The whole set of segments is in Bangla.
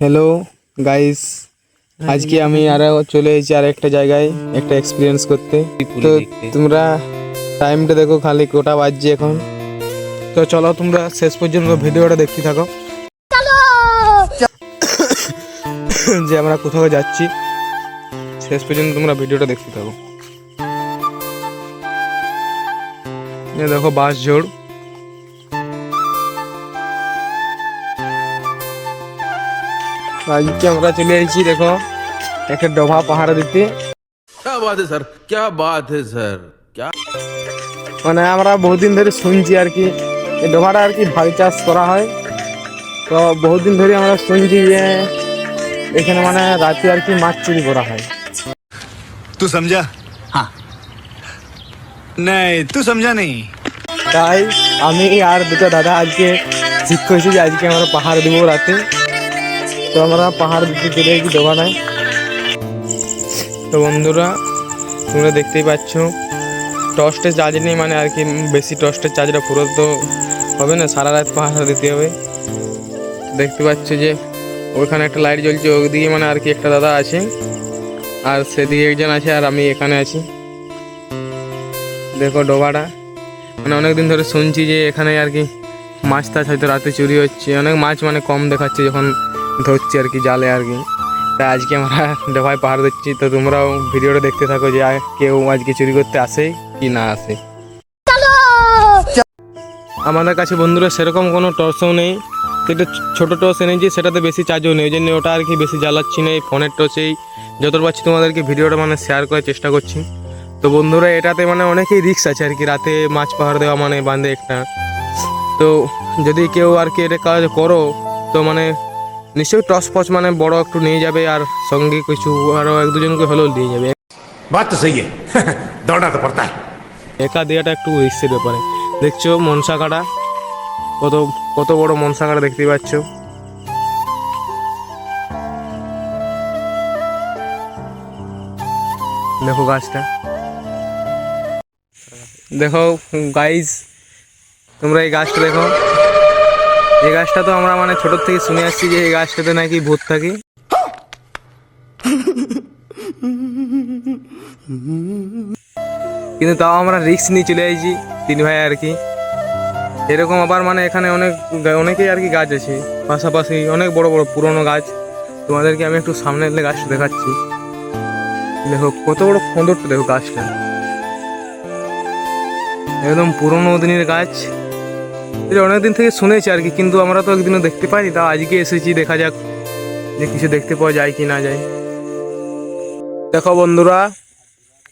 হ্যালো গাইস, আজকে আমি আরো চলে এসেছি আর একটা জায়গায় একটা এক্সপিরিয়েন্স করতে। তো তোমরা টাইমটা দেখো খালি কটা বাজছে এখন। তো চলো তোমরা শেষ পর্যন্ত ভিডিওটা দেখতে থাকো যে আমরা কোথাও যাচ্ছি। শেষ পর্যন্ত তোমরা ভিডিওটা দেখতে থাকো। দেখো বাস ঝোড়, আজকে আমরা চলে এসেছি দেখো একটা ডোভা পাহাড় দিতে। क्या बात है सर, क्या बात है सर, क्या মানে আমরা বহুদিন ধরে শুনছি আর কি এই ডোভাটা আর কি ভাগ চাষ করা হয়। তো বহুদিন ধরে আমরা শুনছি যে এখানে মানে রাতে আর কি মাছ চুরি করা হয়। तू समझा? हाँ। नहीं, तू समझा नहीं। তাই আমি আর দুটো দাদা আজকে ঠিক করেছি যে আজকে আমরা পাহাড় দিব রাতে। তো আমরা পাহাড় দিতে চলে গেছি ডোভাটায়। তো বন্ধুরা তোমরা দেখতেই পাচ্ছ টর্চের চার্জ নেই, মানে আর কি বেশি টর্চের চার্জটা পুরো তো হবে না, সারা রাত পাহাড় দিতে হবে। দেখতে পাচ্ছ যে ওইখানে একটা লাইট জ্বলছে, ওইদিকে মানে আর কি একটা দাদা আছে আর সেদিকে একজন আছে আর আমি এখানে আছি। দেখো ডোবাটা মানে অনেকদিন ধরে শুনছি যে এখানে আর কি মাছ টাছ হয়তো রাতে চুরি হচ্ছে, অনেক মাছ মানে কম দেখাচ্ছে যখন ধরছি আর কি জালে আর কি। তাই আজকে আমরা ডোবায় পাহাড় দিচ্ছি। তো তোমরাও ভিডিওটা দেখতে থাকো যে কেউ আজকে চুরি করতে আসে কি না আসে। আমাদের কাছে বন্ধুরা সেরকম কোনো টর্চও নেই, সেটা ছোটো টর্চ এনেছি, সেটাতে বেশি চার্জও নেই, ওই জন্য ওটা আর কি বেশি জ্বালাচ্ছি না। এই ফোনের টর্চেই যত পারছি তোমাদেরকে ভিডিওটা মানে শেয়ার করার চেষ্টা করছি। তো বন্ধুরা এটাতে মানে অনেকেই রিস্ক আছে আর কি, রাতে মাছ পাহাড় দেওয়া মানে বাঁধে একটা। তো যদি কেউ আর কি এটা কাজ করো তো মানে নিশ্চয়ই টর্চ ফচ মানে বড় একটু নিয়ে যাবে আর সঙ্গে কিছু আরও এক দুজনকে হলেও নিয়ে যাবে। बात तो सही है। दौड़ना तो पड़ता है। একা দেওয়াটা একটু রিস্কের ব্যাপারে। দেখছো মনসা কাটা, কত কত বড় মনসা কাটা দেখতে পাচ্ছ। দেখো গাছটা, দেখো গাইস তোমরা এই গাছটা দেখো। এই গাছটা তো আমরা মানে ছোট থেকে শুনে আসছি যে এই গাছটাতে নাকি ভূত থাকে। কিন্তু তাও আমরা রিস্ক নিয়ে চলে আসছি তিন ভাই আর কি। এরকম আবার মানে এখানে অনেকেই আর কি গাছ আছে, পাশাপাশি অনেক বড় বড় পুরনো গাছ। তোমাদেরকে আমি একটু সামনে এলে গাছটা দেখাচ্ছি। দেখো কত বড় খন্দরটা, দেখো গাছটা একদম পুরনো দিনের গাছ। এটা অনেকদিন থেকে শুনেছি আর কি, কিন্তু আমরা তো একদিনও দেখতে পাইনি। তাও আজকে এসেছি, দেখা যাক যে কিছু দেখতে পাওয়া যায় কি না যায়। দেখো বন্ধুরা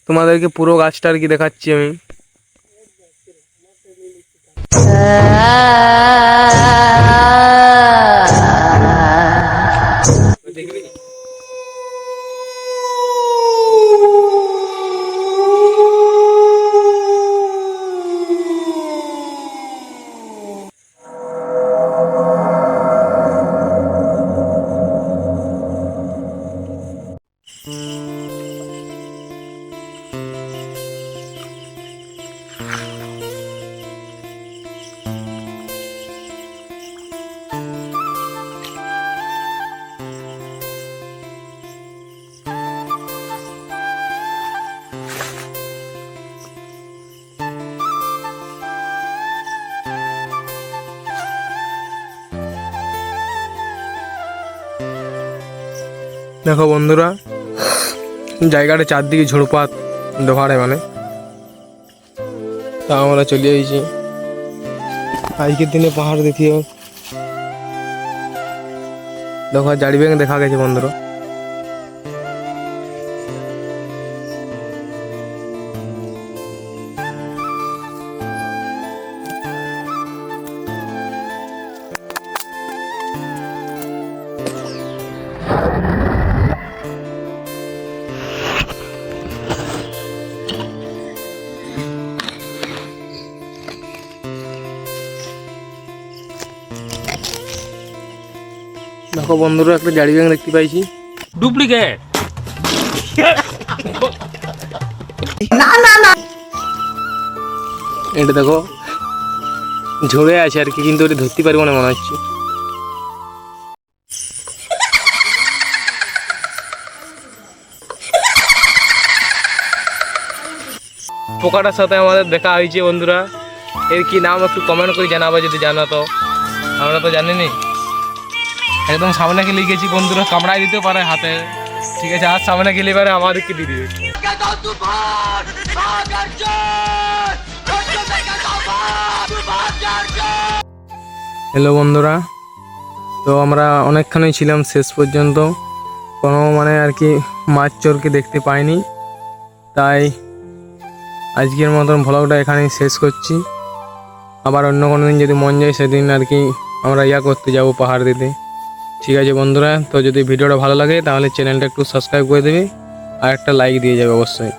তোমাদেরকে পুরো গাছটা আর কি দেখাচ্ছি আমি। দেখো বন্ধুরা জায়গাটা চারদিকে ঝোড়পাত ডোভারে মানে। তা আমরা চলে এসেছি আজকের দিনে পাহাড় দেখিও। দেখো জাড়ি ব্যাং দেখা গেছে বন্ধুরা। দেখো বন্ধুরা একটা জাড়ি ব্যাং দেখতে পাইছি, ডুপ্লিকেট। এটা দেখো ঝরে আছে আর কি, কিন্তু ওটা ধরতে পারবো না মনে হচ্ছে। পোকাটার সাথে আমাদের দেখা হয়েছে বন্ধুরা। এর কি নাম একটু কমেন্ট করে জানাবে যদি জানো তো, আমরা তো জানিনি। একদম সামনে গেলে গেছি বন্ধুরা, কামড়াই দিতে পারে হাতে, ঠিক আছে, আর সামনে গেলে পারে আমাদেরকে দিয়ে দিবে। হ্যালো বন্ধুরা, তো আমরা অনেকখানি ছিলাম, শেষ পর্যন্ত কোনো মানে আর কি মাছ চোরকে দেখতে পাইনি। তাই আজকের মতন ভ্লগটা এখানেই শেষ করছি। আবার অন্য কোনো দিন যদি মন যায় সেদিন আর কি আমরা করতে যাব পাহাড় দিতে। ঠিক আছে বন্ধুরা, তো যদি ভিডিওটা ভালো লাগে তাহলে চ্যানেলটা একটু সাবস্ক্রাইব করে দেবে আর একটা লাইক দিয়ে যাবে অবশ্যই।